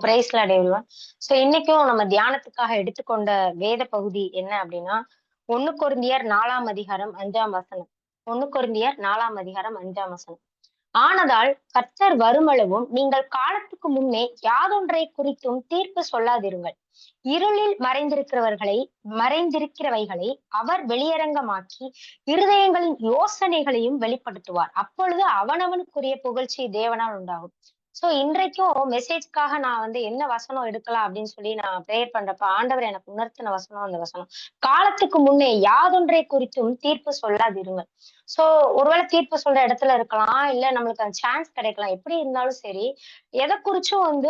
Price Lord everyone. இன்னைக்கும் நம்ம தியானத்துக்காக எடுத்துக்கொண்ட வேத பகுதி என்ன அப்படின்னா, 1 கொரிந்தியர் 4ஆம் அதிகாரம் 5ஆம் வசனம். 1 கொரிந்தியர் 4ஆம் அதிகாரம் 5ஆம் வசனம். ஆனதால் கர்த்தர் வருமளவும் நீங்கள் காலத்துக்கு முன்னே யாதொன்றை குறித்தும் தீர்ப்பு சொல்லாதிருங்கள். இருளில் மறைந்திருக்கிறவைகளை அவர் வெளியரங்கமாக்கி இருதயங்களின் யோசனைகளையும் வெளிப்படுத்துவார். அப்பொழுது அவனவனுக்குரிய புகழ்ச்சி தேவனால் உண்டாகும். இன்றைக்கும் மெசேஜ்க்காக நான் என்ன வசனம் எடுக்கலாம் அப்படின்னு சொல்லி நான் ப்ரேயர் பண்றப்ப ஆண்டவர் எனக்கு உணர்த்தின வசனம் அந்த வசனம். காலத்துக்கு முன்னே யாதொன்றை குறித்தும் தீர்ப்பு சொல்லாதிருங்கள். சோ ஒருவேளை தீர்ப்பு சொல்ற இடத்துல இருக்கலாம், இல்ல நம்மளுக்கு அந்த சான்ஸ் கிடைக்கலாம். எப்படி இருந்தாலும் சரி, எதை குறிச்சும்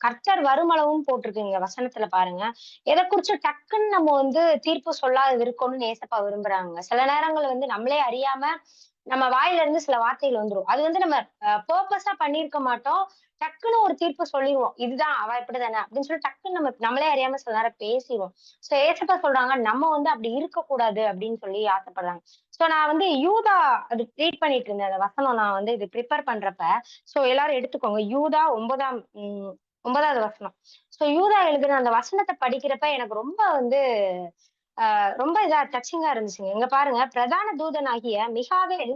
கர்த்தர் வருமளவும் போட்டிருக்குங்க வசனத்துல பாருங்க. எதை குறிச்சும் டக்குன்னு நம்ம தீர்ப்பு சொல்லாத இருக்கணும்னு ஏசப்பா விரும்புறாங்க. சில நேரங்கள் நம்மளே அறியாம நம்ம வாயில இருந்து சில வார்த்தைகள் வந்துரும். அது நம்ம பர்பஸா பண்ணியிருக்க மாட்டோம். டக்குன்னு ஒரு தீர்ப்பு சொல்லிருவோம். இதுதான் அவ இப்படிதானே அப்படின்னு சொல்லி டக்குன்னு நம்மளே அறியாம சில நேரம் பேசிருவோம். ஏசப்பா சொல்றாங்க நம்ம அப்படி இருக்கக்கூடாது அப்படின்னு சொல்லி ஆசைப்படுறாங்க. நான் யூதா அது ரீட் பண்ணிட்டு இருந்தேன். அந்த வசனம் நான் இது ப்ரிப்பேர் பண்றப்ப, எல்லாரும் எடுத்துக்கோங்க. யூதா 9வது வசனம். யூதா எழுதின அந்த வசனத்த படிக்கிறப்ப எனக்கு ரொம்ப இதா டச்சிங்கா இருந்துச்சுங்க. இங்க பாருங்க, பிரதான தூதனாகிய மிகாவேல்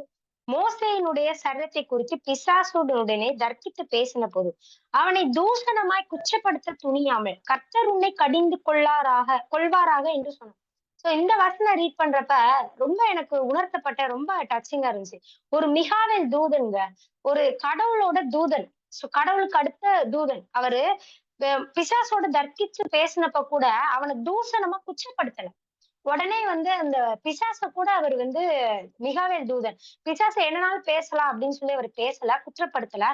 மோசேயினுடைய சரீரத்தை குறித்து பிசாசுடனே தர்க்கித்து பேசின போது அவனை தூஷணமாய் குற்றப்படுத்த துணியாமல் கர்த்தர் உன்னை கடிந்து கொள்வாராக என்று சொன்னார். இந்த வசனம் ரீட் பண்றப்ப ரொம்ப எனக்கு உணர்த்தப்பட்ட ரொம்ப டச்சிங்கா இருந்துச்சு. ஒரு மிகாவேல் தூதன்ங்க, ஒரு கடவுளோட தூதன். கடவுளுக்கு அடுத்த தூதன் அவரு. பிசாசோட தர்க்கிச்சு பேசினப்ப கூட அவனை தூஷணமா குற்றப்படுத்தல. உடனே அந்த பிசாச கூட அவர் மிகாவேல் தூதன். பிசாச என்னனாலும் பேசலாம் அப்படின்னு சொல்லி அவர் பேசல, குற்றப்படுத்தல.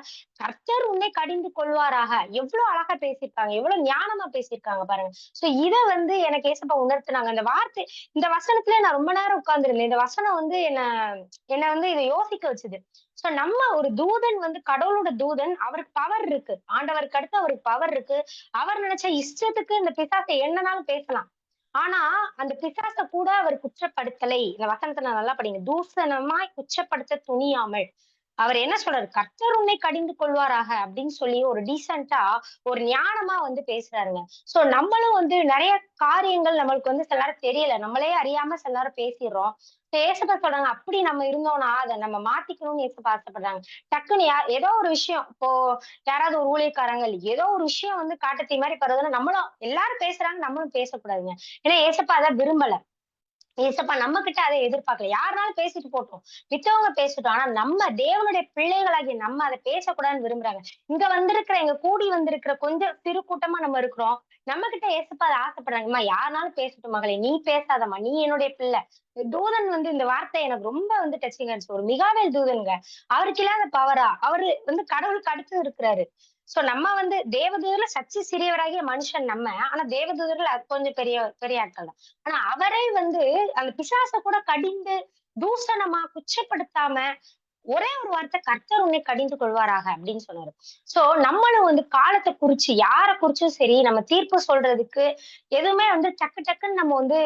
கர்த்தர் உன்னை கடிந்து கொள்வாராக. எவ்வளவு அழகா பேசியிருக்காங்க, எவ்வளவு ஞானமா பேசியிருக்காங்க பாருங்க. இத எனக்கு ஏசப்பா உணர்த்தினாங்க. அந்த வார்த்தை, இந்த வசனத்துல நான் ரொம்ப நேரம் உட்கார்ந்திருந்தேன். இந்த வசனம் என்ன என்ன இதை யோசிக்க வச்சுது. நம்ம ஒரு தூதன் கடவுளோட தூதன், அவருக்கு பவர் இருக்கு. ஆண்டவருக்கு அடுத்து அவருக்கு பவர் இருக்கு. அவர் நினைச்ச இஷ்டத்துக்கு இந்த பிசாசை என்னனாலும் பேசலாம். ஆனா அந்த பிசாச கூட அவர் குற்றப்படுத்தலை. இந்த வசனத்துல நல்லா படிங்க. தூஷணமாய் குற்றப்படுத்த துணியாமல். அவர் என்ன சொல்றாரு? கர்த்தர் உன்னை கடிந்து கொள்வாராக அப்படின்னு சொல்லி ஒரு டீசென்ட்டா, ஒரு ஞானமா பேசுறாருங்க. நம்மளும் நெறைய காரியங்கள் நம்மளுக்கு சில நேரம் தெரியல. நம்மளே அறியாம சில நேரம் பேசிர்றோம். ஏசப்பா சொல்றாங்க, அப்படி நம்ம இருந்தோம்னா அத நம்ம மாத்திக்கணும்னு ஏசப்பா ஆசைப்படுறாங்க. டக்குன்னு ஏதோ ஒரு விஷயம், இப்போ யாராவது ஒரு ஊழியக்காரங்க ஏதோ ஒரு விஷயம் காட்டுத்தீ மாதிரி பரவுதுன்னா நம்மளும் எல்லாரும் பேசுறாங்க, நம்மளும் பேசக்கூடாதுங்க. ஏன்னா ஏசப்பா அத விரும்பல. ஏசப்பா நம்ம கிட்ட அதை எதிர்பார்க்கல. யாருனாலும் பேசிட்டு போட்டோம். மித்தவங்க பேசட்டும். ஆனா நம்ம தேவனுடைய பிள்ளைகளாகிய நம்ம அதை பேசக்கூடாதுன்னு விரும்புறாங்க. இங்க எங்க கூடி வந்திருக்கிற கொஞ்சம் சிறு கூட்டமா நம்ம இருக்கிறோம். நம்ம கிட்ட ஏசப்பா அதை ஆசைப்படுறாங்க. அம்மா யாருனாலும் பேசட்டும் மகளே, நீ பேசாதம்மா, நீ என்னுடைய பிள்ளை. தூதன் இந்த வார்த்தை எனக்கு ரொம்ப டச்சிங்கா இருந்துச்சு. ஒரு மிகாவேல் தூதனுங்க. அவருக்கு இல்லாத பவரா? அவரு கடவுளுக்கு அடுத்து இருக்கிறாரு. நம்ம தேவதூதர்ல சற்று சிறியவராகிய மனுஷன் நம்ம. ஆனா தேவதூதர்கள் அது கொஞ்சம் பெரிய பெரிய ஆட்கள் தான். ஆனா அவரே அந்த பிசாச கூட கடிந்து தூஷணமா குற்றப்படுத்தாம ஒரே ஒரு வார்த்தை, கர்த்தர் உன்னை கடிந்து கொள்வாராக அப்படின்னு சொன்னாரு. நம்மளும் காலத்தை குறிச்சு யார குறிச்சும் சரி, நம்ம தீர்ப்பு சொல்றதுக்கு எதுவுமே டக்கு டக்குன்னு நம்ம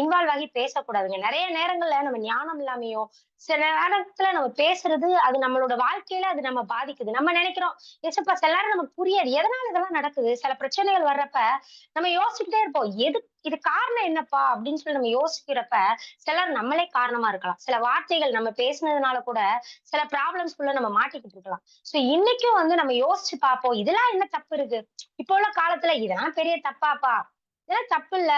இன்வால்வ் ஆகி பேசக்கூடாதுங்க. நிறைய நேரங்கள்ல நம்ம ஞானம் இல்லாமையோ, சில நேரத்துல நம்ம பேசுறது அது நம்மளோட வாழ்க்கையில அது நம்ம பாதிக்குது. நம்ம நினைக்கிறோம், ஏசப்பா சில நேரம் நமக்கு புரியாது. எதனால இதெல்லாம் நடக்குது? சில பிரச்சனைகள் வர்றப்ப நம்ம யோசிச்சுக்கிட்டே இருப்போம். இது காரணம் என்னப்பா அப்படின்னு சொல்லி நம்ம யோசிக்கிறப்ப, சிலர் நம்மளே காரணமா இருக்கலாம். சில வார்த்தைகள் நம்ம பேசினதுனால கூட சில ப்ராப்ளம்ஸ்குள்ள நம்ம மாட்டிக்கிட்டு இருக்கலாம். இன்னைக்கும் நம்ம யோசிச்சு பார்ப்போம். இதெல்லாம் என்ன தப்பு இருக்கு? இப்போ உள்ள காலத்துல இதெல்லாம் பெரிய தப்பாப்பா? இதெல்லாம் தப்பு இல்ல.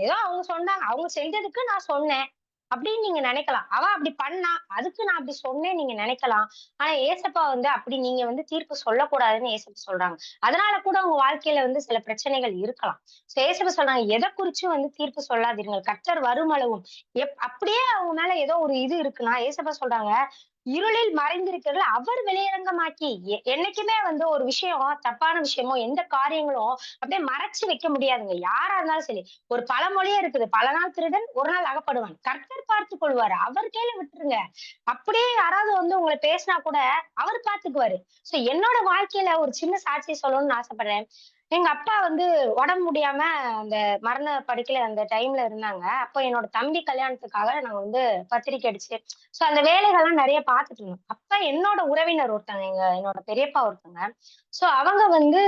ஏதோ அவங்க சொன்னாங்க. அவங்க செஞ்சதுக்கு நான் சொன்னேன். அப்படின்னு நீங்க நினைக்கலாம். அவ அப்படி பண்ணா, அதுக்கு நான் அப்படி சொன்னேன்னு நீங்க நினைக்கலாம். ஆனா ஏசப்பா அப்படி நீங்க தீர்ப்பு சொல்லக்கூடாதுன்னு ஏசப்பா சொல்றாங்க. அதனால கூட உங்க வாழ்க்கையில சில பிரச்சனைகள் இருக்கலாம். ஏசப்பா சொல்றாங்க, எதை குறிச்சும் தீர்ப்பு சொல்லாதீர்கள். கர்த்தர் வருமளவும். அப்படியே அவங்க மேல ஏதோ ஒரு இது இருக்குன்னா, ஏசப்பா சொல்றாங்க, இருளில் மறைந்திருக்கிறது அவர் வெளியரங்கமாக்கி. என்னைக்குமே ஒரு விஷயம் தப்பான விஷயமோ, எந்த காரியங்களும் அப்படியே மறைச்சு வைக்க முடியாதுங்க. யாரா இருந்தாலும் சரி. ஒரு பழமொழியே இருக்குது. பல நாள் திருடன் ஒரு நாள் அகப்படுவான். கர்த்தர் பார்த்துக் கொள்வாரு. அவர் கையில விட்டுருங்க. அப்படியே யாராவது உங்களை பேசினா கூட அவர் பார்த்துக்குவாரு. என்னோட வாழ்க்கையில ஒரு சின்ன சாட்சி சொல்லணும்னு ஆசைப்படுறேன். எங்க அப்பா வந்து உடம்பு முடியாம அந்த மரண படுக்கையில அந்த டைம்ல இருந்தாங்க. அப்ப என்னோட தம்பி கல்யாணத்துக்காக நாங்க வந்து பத்திரிக்கை அடிச்சு அந்த வேலைகள்லாம் நெறைய பார்த்துட்டு இருந்தோம். அப்ப என்னோட உறவினர் ஒருத்தங்க, என்னோட பெரியப்பா ஒருத்தங்க. அவங்க வந்து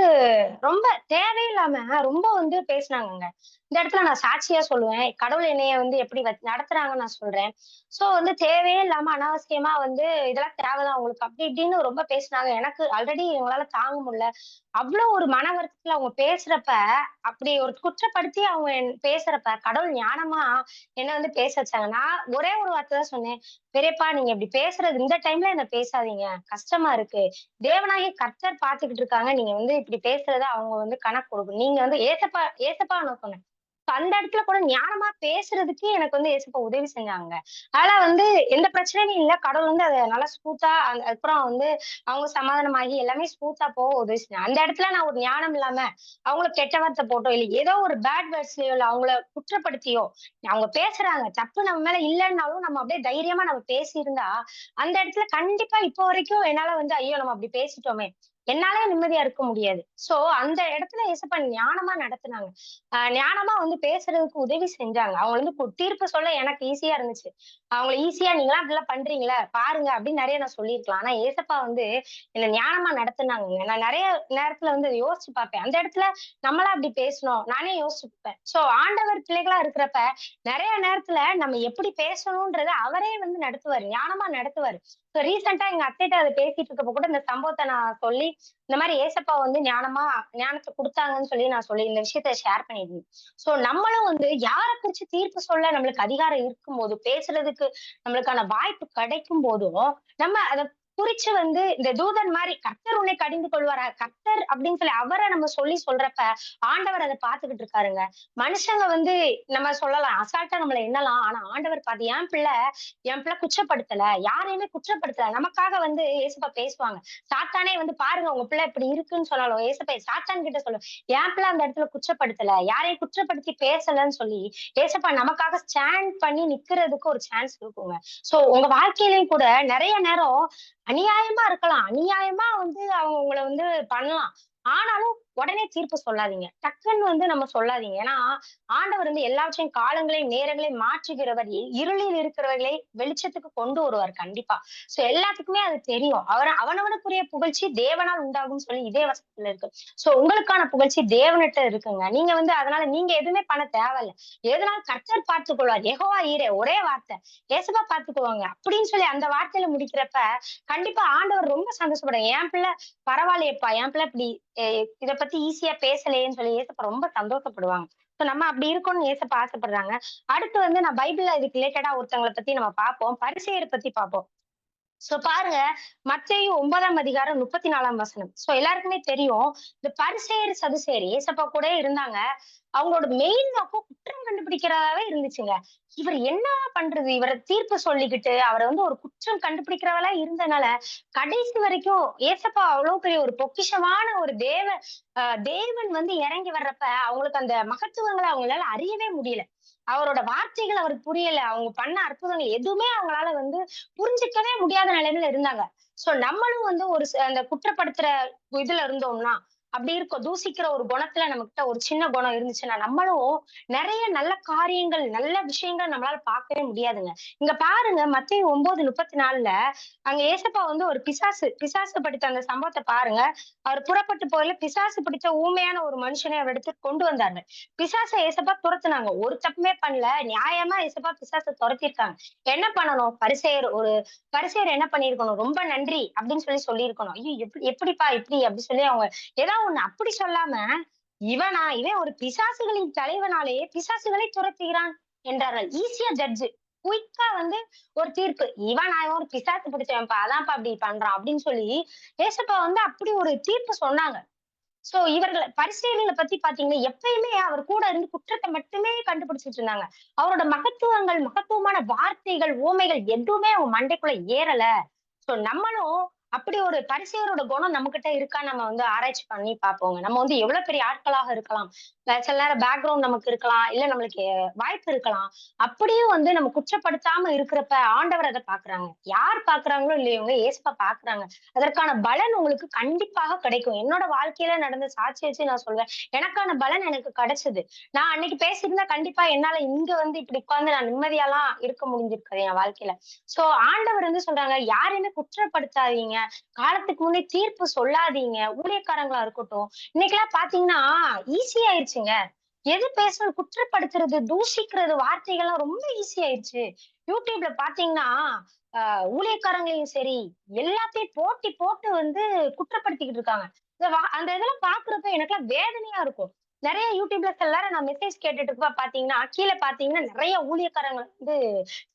ரொம்ப தேவையில்லாம ரொம்ப வந்து பேசுனாங்கங்க. இந்த இடத்துல நான் சாட்சியா சொல்லுவேன். கடவுள் என்னைய வந்து எப்படி நடத்துறாங்கன்னு நான் சொல்றேன். வந்து தேவையே இல்லாம அனாவசியமா வந்து இதெல்லாம் தேவைதான் உங்களுக்கு அப்படி இப்படின்னு ரொம்ப பேசுனாங்க. எனக்கு ஆல்ரெடி எங்களால தாங்க முடியல. அவ்ளோ ஒரு மன வருத்தத்துல அவங்க பேசுறப்ப, அப்படி ஒரு குற்றப்படுத்தி அவங்க பேசுறப்ப, கடவுள் ஞானமா என்ன வந்து பேச வச்சாங்க. நான் ஒரே ஒரு வார்த்தை தான் சொன்னேன். "பெரியப்பா நீங்க இப்படி பேசுறது இந்த டைம்ல என்ன பேசாதீங்க. கஷ்டமா இருக்கு. தேவனாகிய கர்த்தர் பார்த்துக்கிட்டு இருக்காங்க. நீங்க வந்து இப்படி பேசுறத அவங்க வந்து கணக்கு கொடுக்கணும்." நீங்க வந்து ஏசப்பா ஏசப்பா நான் சொன்னேன். அந்த இடத்துல கூட ஞானமா பேசுறதுக்கு எனக்கு வந்து ஏசப்பா உதவி செஞ்சாங்க. அதெல்லாம் வந்து எந்த பிரச்சனையும் இல்ல. கடவுள் வந்து அத நல்லா ஸ்மூத்தா அதுக்கப்புறம் வந்து அவங்க சமாதானமாகி எல்லாமே ஸ்மூத்தா போக உதவி செஞ்சாங்க. அந்த இடத்துல நான் ஒரு ஞானம் இல்லாம, அவங்கள கெட்ட வார்த்தை போட்டோ, இல்ல ஏதோ ஒரு பேட் வேர்ட்ஸ்லயோ, இல்ல அவங்கள குற்றப்படுத்தியோ, அவங்க பேசுறாங்க. தப்பு நம்ம மேல இல்லன்னாலும் நம்ம அப்படியே தைரியமா நம்ம பேசியிருந்தா, அந்த இடத்துல கண்டிப்பா இப்போ வரைக்கும் என்னால வந்து, ஐயோ! நம்ம அப்படி பேசிட்டோமே! என்னாலயே நிம்மதியா இருக்க முடியாது. அந்த இடத்துல ஏசப்பா ஞானமா நடத்துனாங்க. ஞானமா வந்து பேசுறதுக்கு உதவி செஞ்சாங்க. அவங்க வந்து தீர்ப்பு சொல்ல எனக்கு ஈஸியா இருந்துச்சு. அவங்கள ஈஸியா நீங்கலாம் இப்படிலாம் பண்றீங்களா? பாருங்க அப்படின்னு நெறைய நான் சொல்லியிருக்கலாம். ஆனா ஏசப்பா வந்து என்ன ஞானமா நடத்துனாங்கங்க. நான் நெறைய நேரத்துல வந்து யோசிச்சு பார்ப்பேன். அந்த இடத்துல நம்மளா அப்படி பேசணும். நானே யோசிச்சுப்பேன். ஆண்டவர் பிள்ளைகளா இருக்கிறப்ப, நெறைய நேரத்துல நம்ம எப்படி பேசணும்ன்றத அவரே வந்து நடத்துவாரு. ஞானமா நடத்துவாரு. ரீசென்ட்டா எங்க அத்தைட்ட அத பேசிட்டு இருக்கப்ப கூட இந்த சம்பவத்த நான் சொல்லி, இந்த மாரி ஏசப்பா வந்து ஞானத்த குடுத்தாங்கன்னு சொல்லி நான் சொல்லி இந்த விஷயத்த ஷேர் பண்ணியிருந்தேன். நம்மளும் வந்து யார குறிச்சு தீர்ப்பு சொல்ல நம்மளுக்கு அதிகாரம் இருக்கும்போது, பேசுறதுக்கு நம்மளுக்கான வாய்ப்பு கிடைக்கும் போதும், நம்ம அத குறிச்சு வந்து இந்த தூதன் மாரி கர்த்தர் உன்னை கடிந்து கொள்வாரா? கர்த்தர் அப்படின்னு சொல்லி அவர நம்ம சொல்லி சொல்றப்ப, ஆண்டவர் அத பார்த்துக்கிட்டு இருக்காருங்க. மனுஷங்க வந்து நம்ம சொல்லலாம். அசால்ட்டா நம்மள எண்ணலாம். ஆனா ஆண்டவர் பாத்து என் பிள்ளை குற்றப்படுத்தல. யாரையுமே குற்றப்படுத்தல. நமக்காக வந்து ஏசப்பா பேசுவாங்க. சாத்தானே வந்து பாருங்க உங்க பிள்ளை இப்படி இருக்குன்னு சொன்னாலும், ஏசப்பா சாத்தான் கிட்ட சொல்லும். என் பிள்ளை அந்த இடத்துல குற்றப்படுத்தல. யாரையும் குற்றப்படுத்தி பேசலன்னு சொல்லி, ஏசப்பா நமக்காக ஸ்டாண்ட் பண்ணி நிக்கிறதுக்கு ஒரு சான்ஸ் இருக்குங்க. உங்க வாழ்க்கையிலயும் கூட நெறைய நேரம் அநியாயமா இருக்கலாம். அநியாயமா வந்து அவங்க உங்கள வந்து பண்ணலாம். ஆனாலும் உடனே தீர்ப்பு சொல்லாதீங்க. டக்குன்னு வந்து நம்ம சொல்லாதீங்க. ஏன்னா, ஆண்டவர் வந்து எல்லாவற்றையும் காலங்களையும், நேரங்களையும் மாற்றுகிறவர். இருளில் இருக்கிறவர்களை வெளிச்சத்துக்கு கொண்டு வருவார் கண்டிப்பா. எல்லாத்துக்குமே அது தெரியும். அவனவனுக்குரிய புகழ்ச்சி தேவனால் உண்டாகும்னு சொல்லி இதே வசனத்துல இருக்கு. உங்களுக்கான புகழ்ச்சி தேவனிட்ட இருக்குங்க. நீங்க வந்து அதனால நீங்க எதுவுமே பண்ண தேவையில்ல. எதுனாலும் கர்த்தர் பார்த்துக் கொள்வார். யெகோவா ஈரே ஒரே வார்த்தை. ஏசப்பா பார்த்துக்குவாங்க. அப்படின்னு சொல்லி அந்த வார்த்தையில முடிக்கிறப்ப, கண்டிப்பா ஆண்டவர் ரொம்ப சந்தோஷப்படுவார். என் பிள்ளை பரவாயில்லையேப்பா, என் பிள்ளை இப்படி இத பத்தி ஈஸியா பேசலையேன்னு சொல்லி ஏசப்பா ரொம்ப சந்தோஷப்படுவாங்க. நம்ம அப்படி இருக்கணும்னு ஏசப்பா ஆசைப்படுறாங்க. அடுத்து வந்து நான் பைபிள்ல இதுக்கு ரிலேட்டடா ஒருத்தவங்கள பத்தி நம்ம பார்ப்போம். பரிசேயர் பத்தி பார்ப்போம். பாருங்க, மத்தேயு 9ஆம் அதிகாரம் 34ஆம் வசனம். எல்லாருக்குமே தெரியும். இந்த பரிசேயர், சதுசேயர் ஏசப்பா கூடயே இருந்தாங்க. அவங்களோட மெயின் நோக்கம் குற்றம் கண்டுபிடிக்கிறதாவே இருந்துச்சுங்க. இவர் என்ன பண்றது? இவர தீர்ப்பு சொல்லிக்கிட்டு, அவர வந்து ஒரு குற்றம் கண்டுபிடிக்கிறவளா இருந்தனால, கடைசி வரைக்கும் ஏசப்பா அவ்வளவு பெரிய ஒரு பொக்கிஷமான ஒரு தேவன் வந்து இறங்கி வர்றப்ப, அவங்களுக்கு அந்த மகத்துவங்கள அவங்களால அறியவே முடியல. அவரோட வார்த்தைகள் அவருக்கு புரியல. அவங்க பண்ண அற்புதங்கள் எதுவுமே அவங்களால வந்து புரிஞ்சுக்கவே முடியாத நிலைமையில இருந்தாங்க. நம்மளும் வந்து ஒரு அந்த குற்றப்படுத்துற இதுல இருந்தோம்னா, அப்படி இருக்கும். தூசிக்கிற ஒரு குணத்துல நம்மகிட்ட ஒரு சின்ன குணம் இருந்துச்சுன்னா, நம்மளும் நெறைய நல்ல காரியங்கள், நல்ல விஷயங்கள் நம்மளால பார்க்கவே முடியாதுங்க. இங்க பாருங்க மத்தேயு 9:34ல அங்க ஏசப்பா வந்து ஒரு பிசாசு பிடித்த அந்த சம்பவத்த பாருங்க. அவர் புறப்பட்டு போகல பிசாசு பிடித்த ஊமையான ஒரு மனுஷனை அவரிடத்துக்கு கொண்டு வந்தார்கள். பிசாச ஏசப்பா துரத்துனாங்க. ஒரு தப்புமே பண்ணல. நியாயமா ஏசப்பா பிசாச துரத்தியிருக்காங்க. என்ன பண்ணணும்? பரிசேயர் என்ன பண்ணியிருக்கணும்? ரொம்ப நன்றி அப்படின்னு சொல்லி சொல்லியிருக்கணும். ஐயோ! எப்படிப்பா இப்படி? அப்படி சொல்லி அவங்க ஏதாவது ஒண்ணு அப்படி சொல்லாம, இவன் ஒரு பிசாசுகளின் தலைவனாலேயே பிசாசுகளை துரத்துகிறான் என்றார்கள். ஈஸியா ஜட்ஜ். குயிக்கா வந்து ஒரு தீர்ப்பு. இவன் ஒரு பிசாசு பிடிச்சவன்ப்பா. அதான்ப்பா அப்படி பண்றான் அப்படின்னு சொல்லி, ஏசப்பா வந்து அப்படி ஒரு தீர்ப்பு சொன்னாங்க. இவர்கள பரிசேயர்கள பத்தி பார்த்தீங்கன்னா, எப்பயுமே அவர் கூட இருந்து குற்றத்த மட்டுமே கண்டுபிடிச்சுட்டு இருந்தாங்க. அவரோட மகத்துவமான வார்த்தைகள், உவமைகள் எதுவுமே அவங்க மண்டைக்குள்ள ஏறல. நம்மளும் அப்படி ஒரு பரிசேயரோட குணம் நம்மகிட்ட இருக்கா நம்ம வந்து ஆராய்ச்சி பண்ணி பார்ப்போங்க. நம்ம வந்து எவ்வளவு பெரிய ஆட்களாக இருக்கலாம். சில நேரம் பேக்கிரவுண்ட் நமக்கு இருக்கலாம். இல்ல நம்மளுக்கு வாய்ப்பு இருக்கலாம். அப்படியும் வந்து நம்ம குற்றப்படுத்தாம இருக்கிறப்ப ஆண்டவர் அத பார்க்குறாங்க. யார் பார்க்குறாங்களோ இல்லையோங்க, இயேசுப்பா பார்க்குறாங்க. அதற்கான பலன் உங்களுக்கு கண்டிப்பாக கிடைக்கும். என்னோட வாழ்க்கையில நடந்த சாட்சி வச்சு நான் சொல்வேன். எனக்கான பலன் எனக்கு கிடைச்சது. நான் அன்னைக்கு பேசியிருந்தா கண்டிப்பா என்னால இங்க வந்து இப்படி உட்கார்ந்து நான் நிம்மதியாலாம் இருக்க முடிஞ்சிருக்காது என் வாழ்க்கையில. சோ ஆண்டவர் வந்து சொல்றாங்க, யாரையுமே குற்றப்படுத்தாதீங்க. காலத்துக்கு முன்னே தீர்ப்பு சொல்லாதீங்க. ஊழியக்காரங்களா இருக்கட்டும். இன்னைக்கெல்லாம் பார்த்தீங்கன்னா, ஈஸி ஆயிருச்சுங்க. எது பேசுறது குற்றப்படுத்துறது, தூஷிக்கிறது வார்த்தைகள்லாம் ரொம்ப ஈஸி ஆயிருச்சு. YouTubeல பார்த்தீங்கன்னா, அ ஊழியக்காரங்களையும் சரி, எல்லாத்தையும் போட்டி போட்டு வந்து குற்றப்படுத்திக்கிட்டு இருக்காங்க. அந்த இதெல்லாம் பார்க்குறப்ப எனக்கெல்லாம் வேதனையா இருக்கும். நெறைய YouTubeல சில நேரம் நான் மெசேஜ் கேட்டுட்டு இருக்கப்ப பார்த்தீங்கன்னா, கீழ பார்த்தீங்கன்னா நெறைய ஊழியக்காரங்கள வந்து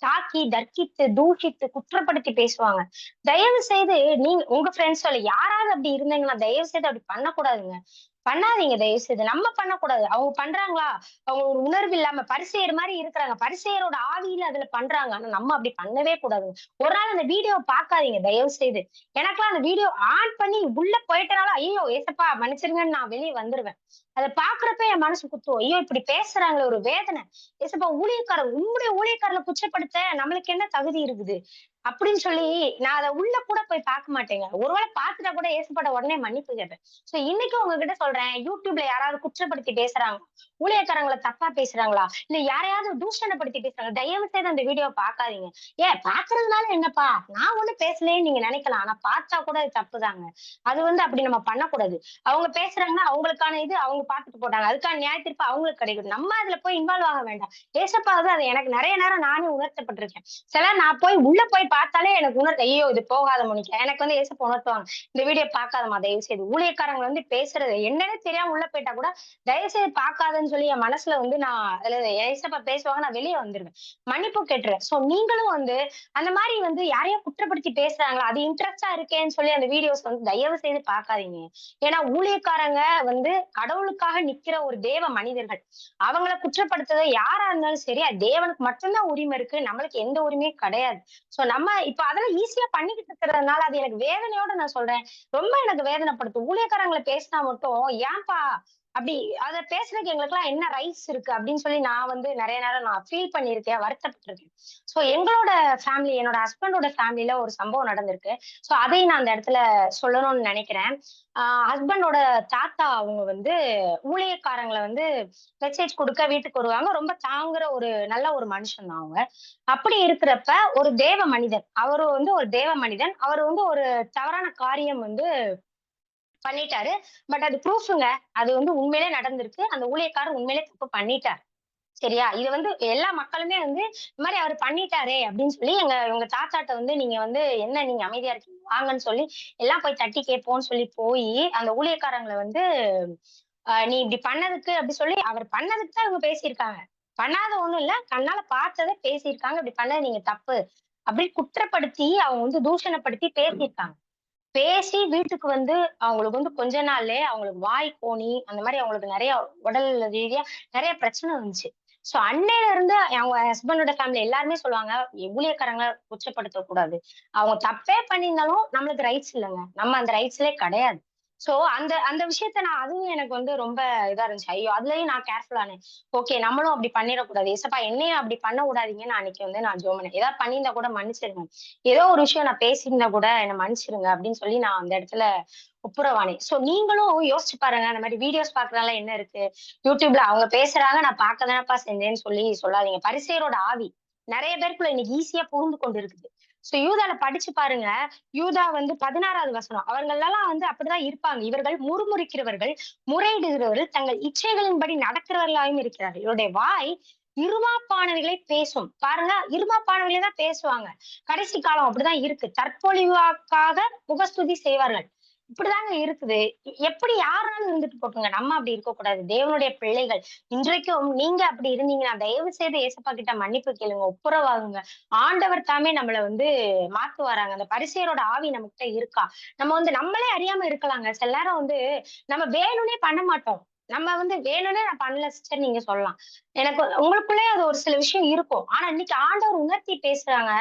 தாக்கி, தர்க்கித்து, தூஷித்து, குற்றப்படுத்தி பேசுவாங்க. தயவு செய்து நீங்க உங்க ஃப்ரெண்ட்ஸ்ல யாராவது அப்படி இருந்தீங்கன்னா, தயவு செய்து அப்படி பண்ணக்கூடாதுங்க. பண்ணாதீங்க தயவு செய்து. நம்ம பண்ணக்கூடாது. அவங்க பண்றாங்களா? அவங்க ஒரு உணர்வு இல்லாம பரிசேயர் மாரி இருக்கிறாங்க. பரிசேயரோட ஆவியில அதுல பண்றாங்க. ஆனா நம்ம அப்படி பண்ணவே கூடாதுங்க. ஒரு நாள் அந்த வீடியோவ பார்க்காதீங்க தயவு செய்து. எனக்கெல்லாம் அந்த வீடியோ ஆன் பண்ணி உள்ள போயிட்டனால, ஐயோ! ஏசப்பா மன்னிச்சிருங்கன்னு நான் வெளிய வந்துருவேன். அத பார்க்கிறப்ப என் மனசு குத்தும். ஐயோ! இப்படி பேசுறாங்களே ஒரு வேதனை. ஏசப்பா ஊழியக்காரர் உம்முடைய ஊழியக்காரர குச்சப்படுத்த நம்மளுக்கு என்ன தகுதி இருக்குது? அப்படின்னு சொல்லி நான் அத உள்ள கூட போய் பார்க்க மாட்டேங்க. ஒரு வேள பார்த்துட்டா கூட ஏசப்பாட்ட உடனே மன்னிப்பு கேட்பேன். சோ இன்னைக்கும் உங்ககிட்ட சொல்றேன். YouTubeல யாராவது குற்றப்படுத்தி பேசுறாங்க, ஊழியக்காரங்கள தப்பா பேசுறாங்களா? இல்ல யாரையாவது தூஷணப்படுத்தி பேசுறாங்க. தயவு செய்து அந்த வீடியோவ பார்க்காதீங்க. ஏன் பார்க்கறதுனால என்னப்பா? நான் ஒண்ணும் பேசலயேன்னு நீங்க நினைக்கலாம். ஆனா பார்த்தா கூட அது தப்புதாங்க. அது வந்து அப்படி நம்ம பண்ணக்கூடாது. அவங்க பேசுறாங்கன்னா, அவங்களுக்கான இது அவங்க பார்த்துட்டு போட்டாங்க. அதுக்கான நியாய தீர்ப்பு அவங்களுக்கு கிடைக்கட்டும். நம்ம அதுல போய் இன்வால்வ் ஆக வேண்டாம். ஏசப்பாவது அது எனக்கு நெறைய நேரம் நானே உணர்த்தப்பட்டிருக்கேன். சிலர் நான் உள்ள போய் பார்த்தாலே எனக்கு ஐயோ! இது போகாத மோனிகா. எனக்கு வந்து ஏசப்பா உணர்த்துவாங்க. இந்த வீடியோ பார்க்காதம்மா தயவு செய்து. ஊழியக்காரங்க வந்து பேசுறது என்னன்னே தெரியாம உள்ள போயிட்டா கூட, தயவு செய்து பார்க்காதன்னு சொல்லி என் மனசுல வந்து நான் அதுல ஏசப்பா பேசுவாங்க. நான் வெளிய வந்துருவேன். மன்னிப்பு கேட்டுருவேன். சோ நீங்களும் வந்து அந்த மாரி வந்து யாரையோ குற்றப்படுத்தி பேசுறாங்களா, அது இன்ட்ரெஸ்ட்டா இருக்கேன்னு சொல்லி அந்த வீடியோஸ் வந்து தயவு செய்து பார்க்காதீங்க. ஏன்னா ஊழியக்காரங்க வந்து கடவுளுக்காக நிக்கிற ஒரு தேவ மனிதர்கள். அவங்கள குற்றப்படுத்துறது யாரா இருந்தாலும் சரி, அது தேவனுக்கு மட்டும் தான் உரிமை இருக்கு. நம்மளுக்கு எந்த உரிமையும் கிடையாது. சோ நம்ம இப்ப அதெல்லாம் ஈஸியா பண்ணிக்கிட்டு இருக்கிறதுனால, அது எனக்கு வேதனையோட நான் சொல்றேன். ரொம்ப எனக்கு வேதனைப்படுத்தும். ஊழியக்காரங்கள பேசினா மட்டும், "ஏன்பா அப்படி அத பேசுறதுக்கு எங்களுக்கெல்லாம் என்ன ரைட்ஸ் இருக்கு?" அப்படின்னு சொல்லி நான் வந்து நெறைய நேரம் நான் ஃபீல் பண்ணியிருக்கேன், வருத்தப்பட்டுருக்கேன். சோ எங்களோட ஃபேமிலி என்னோட ஹஸ்பண்டோட ஃபேமிலில ஒரு சம்பவம் நடந்திருக்கு. சோ அதையும் நான் அந்த இடத்துல சொல்லணும்னு நெனைக்கிறேன். அ ஹஸ்பண்டோட தாத்தா அவங்க வந்து ஊழியக்காரங்கள வந்து மெசேஜ் குடுக்க வீட்டுக்கு வருவாங்க. ரொம்ப தாங்குற ஒரு நல்ல ஒரு மனுஷன் தான் அவங்க. அப்படி இருக்கிறப்ப ஒரு தேவ மனிதன். அவரு வந்து ஒரு தேவ மனிதன். அவரு வந்து ஒரு தவறான காரியம் வந்து பண்ணிட்டாரு. பட் அது ப்ரூஃப்ங்க. அது வந்து உண்மையிலே நடந்திருக்கு. அந்த ஊழியக்காரர் உண்மையிலே தப்பு பண்ணிட்டார். சரியா? இது வந்து எல்லா மக்களுமே வந்து, இந்த மாரி அவரு பண்ணிட்டாரே அப்படின்னு சொல்லி உங்க தாத்தாட்ட வந்து நீங்க வந்து என்ன நீங்க அமைதியா இருக்கீங்க? வாங்கன்னு சொல்லி எல்லாம் போய் தட்டி கேட்போம்ன்னு சொல்லி போயி, அந்த ஊழியக்காரங்கள வந்து நீ இப்படி பண்ணதுக்கு அப்படி சொல்லி அவர் பண்ணதுக்கு தான் இவங்க பேசியிருக்காங்க. பண்ணாத ஒண்ணும் இல்ல. கண்ணால பார்த்தத பேசியிருக்காங்க. இப்படி பண்ணது நீங்க தப்பு. அப்படின்னு குற்றப்படுத்தி அவங்க வந்து தூஷணப்படுத்தி பேசியிருக்காங்க. பேசி வீட்டுக்கு வந்து அவங்களுக்கு வந்து கொஞ்ச நாள்லயே அவங்களுக்கு வாய் கோணி, அந்த மாரி அவங்களுக்கு நெறைய உடல் ரீதியா நெறைய பிரச்சனை வந்துச்சு. சோ அன்னையில இருந்து அவங்க ஹஸ்பண்டோட ஃபேமிலி எல்லாருமே சொல்லுவாங்க, ஊழியக்காரங்கள கொச்சப்படுத்தக் கூடாது. அவங்க தப்பே பண்ணியிருந்தாலும் நம்மளுக்கு ரைட்ஸ் இல்லங்க. நம்ம அந்த ரைட்ஸ்லயே கிடையாது. சோ அந்த அந்த விஷயத்த நான் அதுவும் எனக்கு வந்து ரொம்ப இதா இருந்துச்சு. ஐயோ! அதுலயும் நான் கேர்ஃபுல் ஆனேன். ஓகே நம்மளும் அப்படி பண்ணிறக்கூடாது. ஏசப்பா என்னையும் அப்படி பண்ண விடாதீங்கன்னு நான் அன்னைக்கு வந்து நான் ஜெபம் பண்ணேன். ஏதாவது பண்ணியிருந்தா கூட மன்னிச்சிடுங்க. ஏதோ ஒரு விஷயம் நான் பேசியிருந்தா கூட என்ன மன்னிச்சிடுங்க அப்படின்னு சொல்லி நான் அந்த இடத்துல ஒப்புரவானேன். சோ நீங்களும் யோசிச்சு பாருங்க. அந்த மாரி வீடியோஸ் பார்க்கறதுனால என்ன இருக்கு? YouTubeல அவங்க பேசுறாங்க, நான் பார்க்க தானப்பா செஞ்சேன்னு சொல்லி சொல்லாதீங்க. பரிசேயரோட ஆவி நெறைய பேருக்குள்ள இன்னைக்கு ஈஸியா புகுந்து கொண்டு இருக்குது. சோ யூதால படிச்சு பாருங்க. யூதா வந்து 16வது வசனம். அவர்களெல்லாம் வந்து அப்படிதான் இருப்பாங்க. இவர்கள் முறுமுறுக்கிறவர்கள், முறையிடுகிறவர்கள், தங்கள் இச்சைகளின்படி நடக்கிறவர்களாயும் இருக்கிறார்கள். இவருடைய வாய் இருமாப்பானவைகளை பேசும். பாருங்க, இருமாப்பானவைகள தான் பேசுவாங்க. கடைசி காலம் அப்படிதான் இருக்கு. தற்பொழிவாக்காக முகஸ்துதி செய்வார்கள். இப்படிதாங்க இருக்குது. எப்படி யாருனாலும் இருந்துட்டு போட்டுங்க. நம்ம அப்படி இருக்கக்கூடாது. தேவனுடைய பிள்ளைகள். இன்றைக்கும் நீங்க அப்படி இருந்தீங்கன்னா, தயவு செய்து ஏசப்பா கிட்ட மன்னிப்பு கேளுங்க. ஒப்புரவாகுங்க. ஆண்டவர் தாமே நம்மள வந்து மாத்துவாராங்க. அந்த பரிசேயரோட ஆவி நம்மகிட்ட இருக்கா? நம்ம வந்து நம்மளே அறியாம இருக்கலாங்க. சில நேரம் வந்து நம்ம வேணும்னே பண்ண மாட்டோம். நம்ம வந்து வேணும்னே நான் பண்ணல சிஸ்டர் நீங்க சொல்லலாம். எனக்கு உங்களுக்குள்ளயே அது ஒரு சில விஷயம் இருக்கும். ஆனா இன்னைக்கு ஆண்டவர் உணர்த்தி பேசுறாங்க.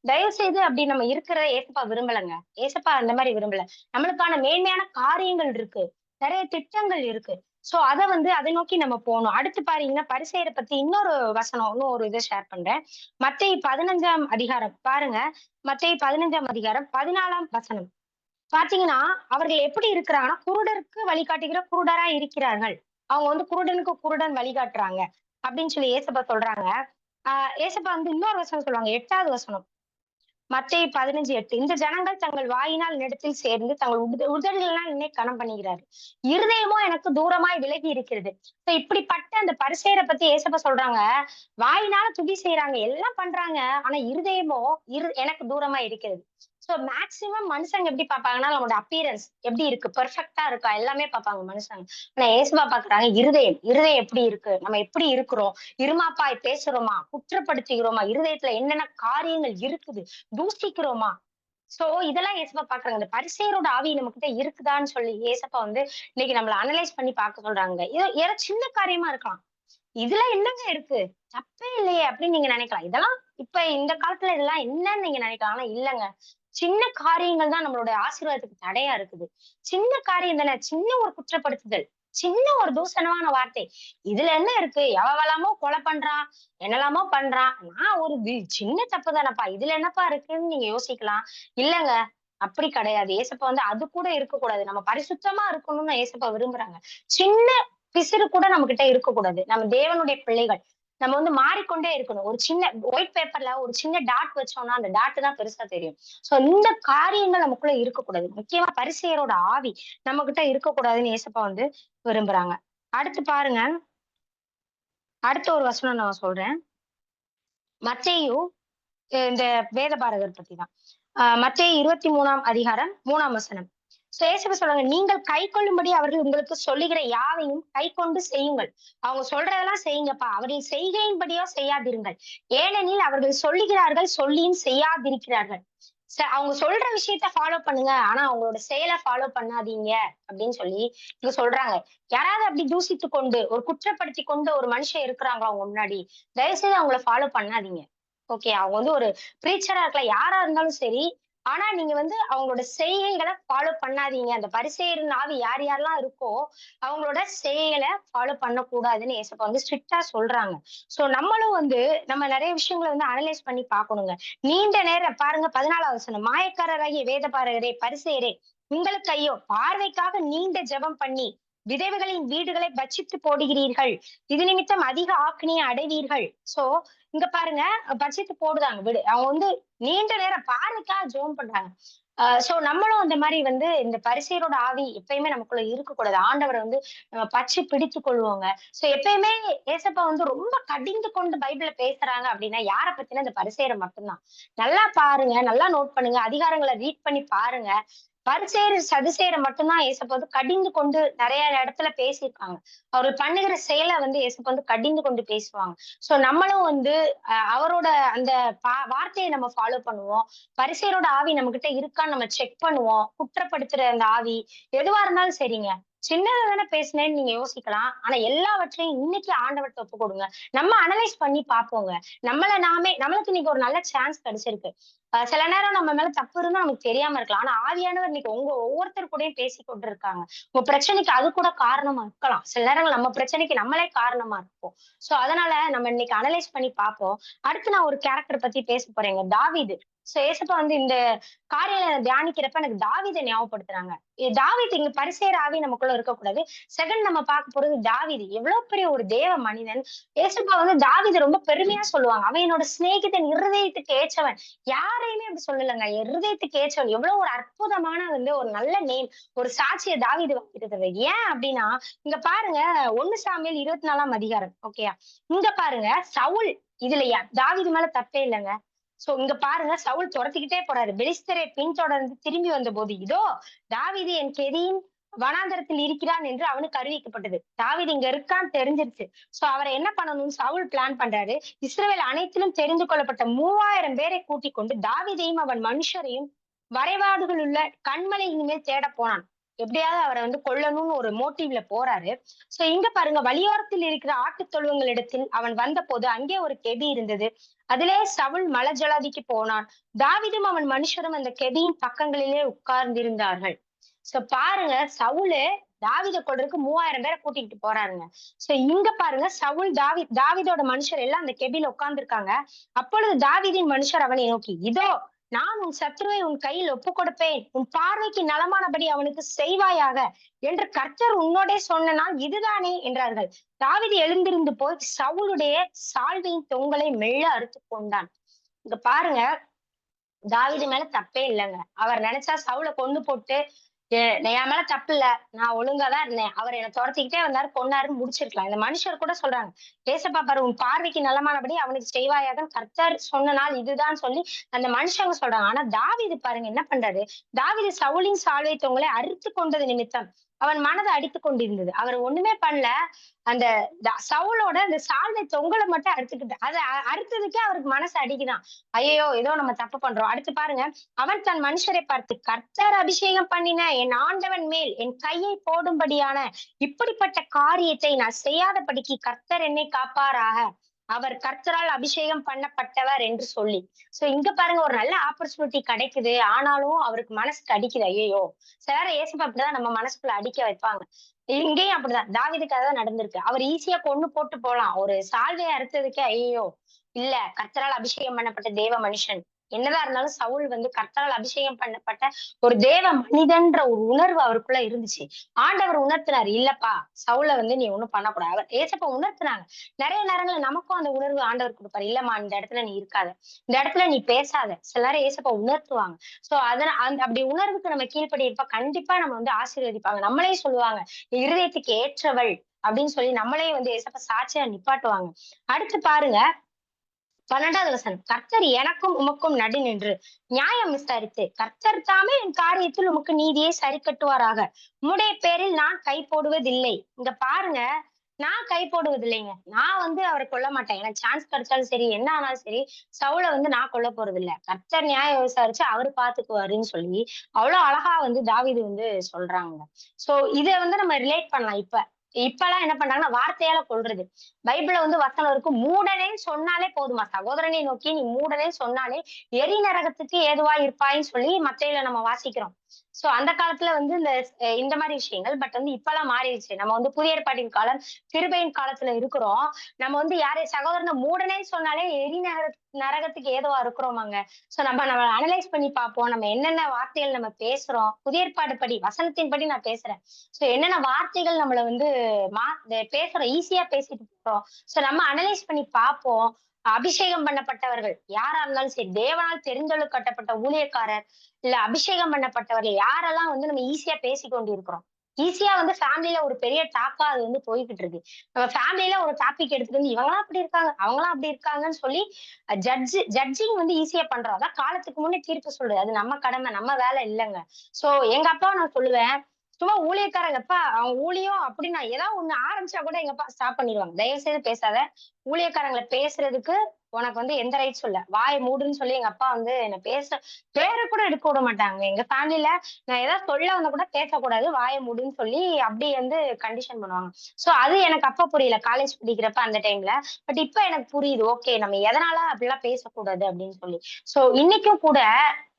தயவு செய்து அப்படி நம்ம இருக்கிறத ஏசப்பா விரும்பலங்க. ஏசப்பா அந்த மாரி விரும்பல. நம்மளுக்கான மேன்மையான காரியங்கள் இருக்கு. நெறைய திட்டங்கள் இருக்கு. சோ அத வந்து அதை நோக்கி நம்ம போணும். அடுத்து பாத்தீங்கன்னா, பரிசேயர பத்தி இன்னொரு வசனம், இன்னும் ஒரு இத ஷேர் பண்றேன். மத்தேயு 15ஆம் அதிகாரம் பாருங்க. மத்தேயு 15ஆம் அதிகாரம் 14ஆம் வசனம். பாத்தீங்கன்னா, அவர்கள் எப்படி இருக்கிறாங்கன்னா, குருடருக்கு வழிகாட்டுகிற குருடரா இருக்கிறார்கள். அவங்க வந்து குருடனுக்கு குருடன் வழிகாட்டுறாங்க. அப்படின்னு சொல்லி ஏசப்பா சொல்றாங்க. ஆ ஏசப்பா வந்து இன்னொரு வசனம் சொல்லுவாங்க. 8வது வசனம். மத்தேயு 15:8 இந்த ஜனங்கள் தங்கள் வாயினால் என்னிடத்தில் சேர்ந்து தங்கள் உதடுகளினால் என்னை கனம் பண்ணுகிறார்கள். இருதயமோ எனக்கு தூரமாய் விலகி இருக்கிறது. இப்ப இப்படிப்பட்ட அந்த பரிசேயரை பத்தி ஏசப்பா சொல்றாங்க. வாயினால துதி செய்றாங்க, எல்லாம் பண்றாங்க. ஆனா இருதயமோ எனக்கு தூரமா இருக்கிறது. சோ மேக்ஸிமம் மனுஷங்க எப்படி பார்ப்பாங்கன்னா, நம்மளோட அப்பியரன்ஸ் எப்படி இருக்கு? பெர்ஃபெக்ட்டா இருக்கா? எல்லாமே பார்ப்பாங்க மனுஷங்க. ஆனா ஏசப்பா பார்க்குறாங்க இருதயம். இருதயம் எப்படி இருக்கு? நம்ம எப்படி இருக்கிறோம்? இருமாப்பாய் பேசுறோமா? குற்றப்படுத்துகிறோமா? இருதயத்துல என்னென்ன காரியங்கள் இருக்குது? தூசிக்கிறோமா? சோ இதெல்லாம் ஏசப்பா பார்க்குறாங்க. இந்த பரிசேயரோட ஆவி நம்மகிட்ட இருக்குதான்னு சொல்லி ஏசப்பா வந்து இன்னைக்கு நம்மள அனலைஸ் பண்ணி பார்க்க சொல்றாங்க. ஏதோ ஏதோ சின்ன காரியமா இருக்கலாம். இதுல என்னங்க இருக்கு? தப்பே இல்லையே! அப்படின்னு நீங்க நினைக்கலாம். இதெல்லாம் இப்ப இந்த காலத்துல இதெல்லாம் என்னன்னு நீங்க நினைக்கலாம். ஆனா இல்லங்க. சின்ன காரியங்கள் தான் நம்மளுடைய ஆசீர்வாதத்துக்கு தடையா இருக்குது. சின்ன காரியம் தானே! சின்ன ஒரு குற்றப்படுத்துதல். சின்ன ஒரு தூசணமான வார்த்தை. இதுல என்ன இருக்கு? எவெவலாமோ கொலை பண்றான், என்னலாமோ பண்றான். நான் ஒரு சின்ன தப்பு தானப்பா. இதுல என்னப்பா இருக்குன்னு நீங்க யோசிக்கலாம். இல்லங்க. அப்படி கிடையாது. ஏசப்பா வந்து அது கூட இருக்கக்கூடாது. நம்ம பரிசுத்தமா இருக்கணும்னு ஏசப்பா விரும்புறாங்க. சின்ன பிசிறு கூட நம்மகிட்ட இருக்கக்கூடாது. நம்ம தேவனுடைய பிள்ளைகள். நம்ம வந்து மாறிக்கொண்டே இருக்கணும். ஒரு சின்ன ஒயிட் பேப்பர்ல ஒரு சின்ன டாட் வச்சோம்னா, அந்த டாட் தான் பெருசா தெரியும். சோ இந்த காரியங்கள் நமக்குள்ள இருக்கக்கூடாது. முக்கியமா பரிசேயரோட ஆவி நம்மகிட்ட இருக்கக்கூடாதுன்னு ஏசப்பா வந்து விரும்புறாங்க. அடுத்து பாருங்க, அடுத்த ஒரு வசனம் நான் சொல்றேன். மத்தேயு இந்த வேதபாரகர் பத்தி தான். மத்தேயு 23ஆம் அதிகாரம் 3ஆம் வசனம். இயேசு சொல்றாங்க, நீங்கள் கைக்கொள்ளும்படி அவர்கள் உங்களுக்கு சொல்லுகிற யாவையும் கைக்கொண்டு செய்யுங்கள். அவங்க சொல்றதெல்லாம் செய்யுங்கப்பா. அவர்கள் செய்கையின்படியோ செய்யாதிருங்கள். ஏனெனில் அவர்கள் சொல்லுகிறார்கள், சொல்லியும் செய்யாதிருக்கிறார்கள். அவங்க சொல்ற விஷயத்த ஃபாலோ பண்ணுங்க. ஆனா அவங்களோட செயல ஃபாலோ பண்ணாதீங்க அப்படின்னு சொல்லி இங்க சொல்றாங்க. யாராவது அப்படி தூசித்துக் கொண்டு, ஒரு குற்றப்படுத்திக் கொண்டு ஒரு மனுஷன் இருக்கிறாங்களா உங்க முன்னாடி, தயவு செய்து அவங்கள ஃபாலோ பண்ணாதீங்க. ஓகே. அவங்க வந்து ஒரு பிரீச்சரா இருக்கலாம். யாரா இருந்தாலும் சரி. ஆனா நீங்க வந்து அவங்களோட செய்கைகள ஃபாலோ பண்ணாதீங்க. அந்த பரிசேயரின் ஆவி யார் யாரெல்லாம் இருக்கோ, அவங்களோட செய்கைகள ஃபாலோ பண்ணக்கூடாதுன்னு ஏசப்பா வந்து ஸ்ட்ரிக்ட்டா சொல்றாங்க. சோ நம்மளும் வந்து நம்ம நெறைய விஷயங்கள வந்து அனலைஸ் பண்ணி பார்க்கணுங்க. நீண்ட நேரம் பாருங்க 14வது வசனம். மாயக்காரராகிய வேதபாரகரே, பரிசேயரே உங்களுக்கு ஐயோ! பார்வைக்காக நீண்ட ஜெபம் பண்ணி, விதவைகளின் வீடுகளை பட்சித்து போடுகிறீர்கள். இது நிமித்தம் அதிக ஆக்கினையை அடைவீர்கள். சோ இங்க பாருங்க பட்ஜெட் போடுதாங்க விடு. அவங்க வந்து நீண்ட நேரம் பார்வைக்காக ஜெபம் பண்றாங்க. சோ நம்மளும் அந்த மாரி வந்து இந்த பரிசேயரோட ஆவி எப்பயுமே நமக்குள்ள இருக்கக்கூடாது. ஆண்டவர வந்து பற்றி பிடித்துக் கொள்வோங்க. சோ எப்பயுமே ஏசப்பா வந்து ரொம்ப கடிந்து கொண்டு பைபிள்ல பேசுறாங்க அப்படின்னா, யார பத்தினா இந்த பரிசேயர மட்டும் தான். நல்லா பாருங்க, நல்லா நோட் பண்ணுங்க. அதிகாரங்கள ரீட் பண்ணி பாருங்க. பரிசேயர், சதுசேயர மட்டும் தான் ஏசப்பா வந்து கடிந்து கொண்டு நெறைய இடத்துல பேசியிருக்காங்க. அவர்கள் பண்ணுகிற செயல வந்து ஏசப்பா வந்து கடிந்து கொண்டு பேசுவாங்க. சோ நம்மளும் வந்து அவரோட அந்த வார்த்தைய நம்ம ஃபாலோ பண்ணுவோம். பரிசேயரோட ஆவி நம்மகிட்ட இருக்கான்னு நம்ம செக் பண்ணுவோம். குற்றப்படுத்துற அந்த ஆவி, எதுவா இருந்தாலும் சரிங்க. சின்னதா தானே பேசினேன்னு நீங்க யோசிக்கலாம். ஆனா எல்லாவற்றையும் இன்னைக்கு ஆண்டவர்ட்ட ஒப்புக் கொடுங்க. நம்ம அனலைஸ் பண்ணி பார்ப்போங்க. நம்மளுக்கு இன்னைக்கு ஒரு நல்ல சான்ஸ் கிடைச்சிருக்கு. சில நேரம் நம்ம மேல தப்பு இருந்தா நமக்கு தெரியாம இருக்கலாம். ஆனா ஆவியானவர் இன்னைக்கு உங்க ஒவ்வொருத்தர் கூடயும் பேசிக் கொண்டிருக்காங்க. உங்க பிரச்சனைக்கு அது கூட காரணமா இருக்கலாம். சில நேரங்கள் நம்ம பிரச்சனைக்கு நம்மளே காரணமா இருப்போம். சோ அதனால நம்ம இன்னைக்கு அனலைஸ் பண்ணி பார்ப்போம். அடுத்து நான் ஒரு கேரக்டர் பத்தி பேசப் போறேங்க. தாவீது. சோ ஏசப்பா வந்து இந்த காரியம் தியானிக்கிறப்ப எனக்கு தாவீத ஞாபகப்படுத்துறாங்க. தாவீது இங்க பரிசேயர் ஆவி நமக்குள்ள இருக்கக்கூடாது. செகண்ட் நம்ம பார்க்க போறது தாவீது. எவ்வளவு பெரிய ஒரு தேவ மனிதன். ஏசப்பா வந்து தாவீத ரொம்ப பெருமையா சொல்லுவாங்க. அவன் என்னோட சிநேகிதன், இருதயத்துக்கு ஏற்றவன். யாரையுமே அப்படி சொல்லலங்க. என் இருதயத்துக்கு ஏற்றவன். எவ்வளவு ஒரு அற்புதமான வந்து ஒரு நல்ல நேம். ஒரு சாட்சிய தாவீது வாங்கியிருக்கிறது. ஏன் அப்படின்னா, இங்க பாருங்க 1 சாமுவேல் 24ஆம் அதிகாரம். ஓகேயா? இங்க பாருங்க சவுல் இதுல தாவீது மேல தப்பே இல்லங்க. சோ இங்க பாருங்க சவுல் துரத்திக்கிட்டே போறாரு. பெலிஸ்தரை பின்தொடர்ந்து திரும்பி வந்தபோது, இதோ தாவீது என் கெதியின் வனாந்தரத்தில் இருக்கிறான் என்று அவனுக்கு அறிவிக்கப்பட்டது. தாவீது இங்க இருக்கான்னு தெரிஞ்சிருச்சு. சோ அவரை என்ன பண்ணணும்னு சவுல் பிளான் பண்றாரு. இஸ்ரவேல் அனைத்திலும் தெரிந்து கொள்ளப்பட்ட 3000 பேரை கூட்டிக் கொண்டு தாவீதையும் அவன் மனுஷரையும் வரைவாடுகள் உள்ள கன்மலையின் மேல் தேடப் போனான். எப்படியாவது அவரை வந்து கொல்லணும்னு ஒரு மோட்டிவ்ல போறாரு. சோ இங்க பாருங்க, வழியோரத்தில் இருக்கிற ஆட்டுத் தொழுவங்களிடத்தில் அவன் வந்தபோது அங்கே ஒரு கெபி இருந்தது. அதிலே சவுல் மலஜலாதிக்கு போனான். தாவீதும் அவன் மனுஷரும் அந்த கெபியின் பக்கங்களிலே உட்கார்ந்திருந்தார்கள். சோ பாருங்க, சவுலு தாவீத கொல்றதுக்கு 3000 பேரை கூட்டிட்டு போறாருங்க. சோ இங்க பாருங்க, சவுல் தாவீதோட மனுஷர் எல்லாம் அந்த கெபில உட்கார்ந்திருக்காங்க. அப்பொழுது தாவீதின் மனுஷர் அவனை நோக்கி, இதோ நான் உன் சத்துருவை உன் கையில் ஒப்புக் கொடுப்பேன். உன் பார்வைக்கு நலமானபடி அவனுக்கு செய்வாயாக என்று கர்த்தர் உன்னோடே சொன்ன நாள் இதுதானே என்றார்கள். தாவீது எழுந்திருந்து போய் சவுலுடைய சால்வையின் தொங்கலை மெல்ல அறுத்துக் கொண்டான். இங்க பாருங்க, தாவீது மேல தப்பே இல்லைங்க. அவர் நினைச்சா சவுல கொன்னு போட்டு, என் மேல தப்பு இல்ல. நான் ஒழுங்கா தான் இருந்தேன். அவர் என்ன தொரத்திக்கிட்டே வந்தாரு, கொன்னாருன்னு முடிச்சிருக்கலாம். இந்த மனுஷர் கூட சொல்றாங்க. ஏசப்பா பாரு, உன் பார்வைக்கு நலமானபடி அவனுக்கு செய்வாயாக கர்த்தர் சொன்ன நாள் இதுதான் சொல்லி அந்த மனுஷங்க சொல்றாங்க. ஆனா தாவீது பாருங்க என்ன பண்றாரு. தாவீது சவுலின் சால்வை தொங்கலை அறுத்து கொண்டது நிமித்தம் அவன் மனதை அடித்துக் கொண்டிருந்தது. அவர் ஒண்ணுமே பண்ணல. அந்த சவுலோட அந்த சால்வை தொங்கலை மட்டும் அறுத்துக்கிட்டு அதை அறுத்ததுக்கே அவருக்கு மனசு அடிக்குதான். ஐயோ ஏதோ நம்ம தப்பு பண்றோம். அடுத்து பாருங்க, அவன் தன் மனுஷரை பார்த்து, கர்த்தர் அபிஷேகம் பண்ணின என் ஆண்டவன் மேல் என் கையை போடும்படியான இப்படிப்பட்ட காரியத்தை நான் செய்யாதபடிக்கு கர்த்தர் என்னை காப்பாராக. அவர் கர்த்தரால் அபிஷேகம் பண்ணப்பட்டவர் என்று சொல்லி. சோ இங்க பாருங்க, ஒரு நல்ல ஆப்பர்ச்சுனிட்டி கிடைக்குது. ஆனாலும் அவருக்கு மனசுக்கு அடிக்குது. ஐயோ, சில நேரம் ஏசப்பா அப்படிதான் நம்ம மனசுக்குள்ள அடிக்க வைப்பாங்க. இங்கேயும் அப்படிதான். தாவீதுக்கு அதான் நடந்திருக்கு. அவர் ஈஸியா கொன்னு போட்டு போலாம். ஒரு சால்வையை அறுத்ததுக்கே ஐயோ, இல்ல கர்த்தரால் அபிஷேகம் பண்ணப்பட்ட தேவ மனுஷன். என்னதான் இருந்தாலும் சவுல் வந்து கர்த்தரால் அபிஷேகம் பண்ணப்பட்ட ஒரு தேவ மனிதன்ற ஒரு உணர்வு அவருக்குள்ள இருந்துச்சு. ஆண்டவர் உணர்த்தினாரு, இல்லப்பா சவுல வந்து நீ ஒண்ணும் பண்ணக்கூடாது. அவர் ஏசப்பா உணர்த்தினாங்க. நிறைய நேரங்கள்ல நமக்கும் அந்த உணர்வு ஆண்டவர் கொடுப்பாரு. இல்லம்மா இந்த இடத்துல நீ இருக்காத, இந்த இடத்துல நீ பேசாத. சில நேரம் ஏசப்பா உணர்த்துவாங்க. சோ அதனால அப்படி உணர்வுக்கு நம்ம கீழ்ப்படி இருப்ப கண்டிப்பா நம்ம வந்து ஆசீர்வதிப்பாங்க. நம்மளே சொல்லுவாங்க, நீ இருதயத்துக்கு ஏற்றவள் அப்படின்னு சொல்லி நம்மளே வந்து ஏசப்பா சாட்சியா நிப்பாட்டுவாங்க. அடுத்து பாருங்க, 12வது வசனம். கர்த்தர் எனக்கும் உமக்கும் நடு நின்று நியாயம் விசாரித்து கர்த்தர் தாமே என் காரியத்தில் உமக்கு நீதியை சரி கட்டுவாராக. உம்முடைய பேரில் நான் கை போடுவதில்லை. இங்க பாருங்க, நான் கை போடுவதில்லைங்க. நான் வந்து அவரை கொல்ல மாட்டேன். எனக்கு சான்ஸ் கிடைச்சாலும் சரி, என்ன ஆனாலும் சரி, சவுல வந்து நான் கொல்ல போறது இல்ல. கர்த்தர் நியாயம் விசாரிச்சு அவரு பாத்துக்குவாருன்னு சொல்லி அவ்வளவு அழகா வந்து தாவீது வந்து சொல்றாங்க. சோ இத வந்து நம்ம ரிலேட் பண்ணலாம். இப்பெல்லாம் என்ன பண்றாங்கன்னா வார்த்தையால கொல்றது. பைபிள்ல வந்து வசனம் இருக்கு, மூடனேன்னு சொன்னாலே போதுமா, சகோதரனை நோக்கி நீ மூடனேன்னு சொன்னாலே எரி நரகத்துக்கு ஏதுவா இருப்பாயின்னு சொல்லி மத்தேயுல நம்ம வாசிக்கிறோம். சோ அந்த காலத்துல வந்து இந்த மாதிரி விஷயங்கள். பட் வந்து இப்பெல்லாம் மாறிடுச்சு. நம்ம வந்து புதிய ஏற்பாட்டின் காலம், கிருபையின் காலத்துல இருக்கிறோம். நம்ம வந்து யாரையும் சகோதரனை மூடனேன்னு சொன்னாலே நரகத்துக்கு ஏதுவா இருக்கிறோமாங்க. சோ நம்ம அனலைஸ் பண்ணி பார்ப்போம். நம்ம என்னென்ன வார்த்தைகள் நம்ம பேசுறோம். புதிய ஏற்பாடு படி, வசனத்தின் படி நான் பேசுறேன். சோ என்னென்ன வார்த்தைகள் நம்மள வந்து பேசுறோம், ஈஸியா பேசிட்டு போறோம். சோ நம்ம அனலைஸ் பண்ணி பார்ப்போம். அபிஷேகம் பண்ணப்பட்டவர்கள் யாரா இருந்தாலும் சரி, தேவனால் தெரிந்தெடுக்கப்பட்ட ஊழியக்காரர், இல்ல அபிஷேகம் பண்ணப்பட்டவர்கள் யாரெல்லாம் வந்து நம்ம ஈஸியா பேசி கொண்டிருக்கிறோம். ஈஸியா வந்து ஃபேமிலில ஒரு பெரிய டாக்கா அது வந்து போய்கிட்டு இருக்கு. நம்ம ஃபேமிலில ஒரு டாபிக் எடுத்துட்டு வந்து இவங்கலாம் அப்படி இருக்காங்க, அவங்கலாம் அப்படி இருக்காங்கன்னு சொல்லி ஜட்ஜிங் வந்து ஈஸியா பண்றோம். அதான் காலத்துக்கு முன்னே தீர்ப்பு சொல்றது. அது நம்ம கடமை, நம்ம வேலை இல்லைங்க. சோ எங்க அப்பாவை நான் சொல்லுவேன், சும்மா ஊழியக்காரங்க, "எப்பா அவன் ஊழியம் அப்படின்னு நான் ஏதாவது ஒண்ணு ஆரம்பிச்சா கூட எங்க அப்பா ஸ்டாப் பண்ணிடுவாங்க. தயவு செய்து பேசாத. ஊழியக்காரங்களை பேசுறதுக்கு உனக்கு வந்து எந்த ரைட்ஸும் இல்ல. வாய மூடுன்னு" சொல்லி எங்க அப்பா வந்து என்ன பேர கூட எடுக்க விட மாட்டாங்க. எங்க ஃபேமிலில நான் ஏதாவது சொல்ல வந்தா கூட பேசக்கூடாது. வாய மூடுன்னு சொல்லி அப்படி வந்து கண்டிஷன் பண்ணுவாங்க. சோ அது எனக்கு அப்ப புரியல. காலேஜ் படிக்கிறப்ப அந்த டைம்ல. பட் இப்ப எனக்கு புரியுது. ஓகே, நம்ம எதனால அப்படிலாம் பேசக்கூடாது அப்படின்னு சொல்லி. சோ இன்னைக்கும் கூட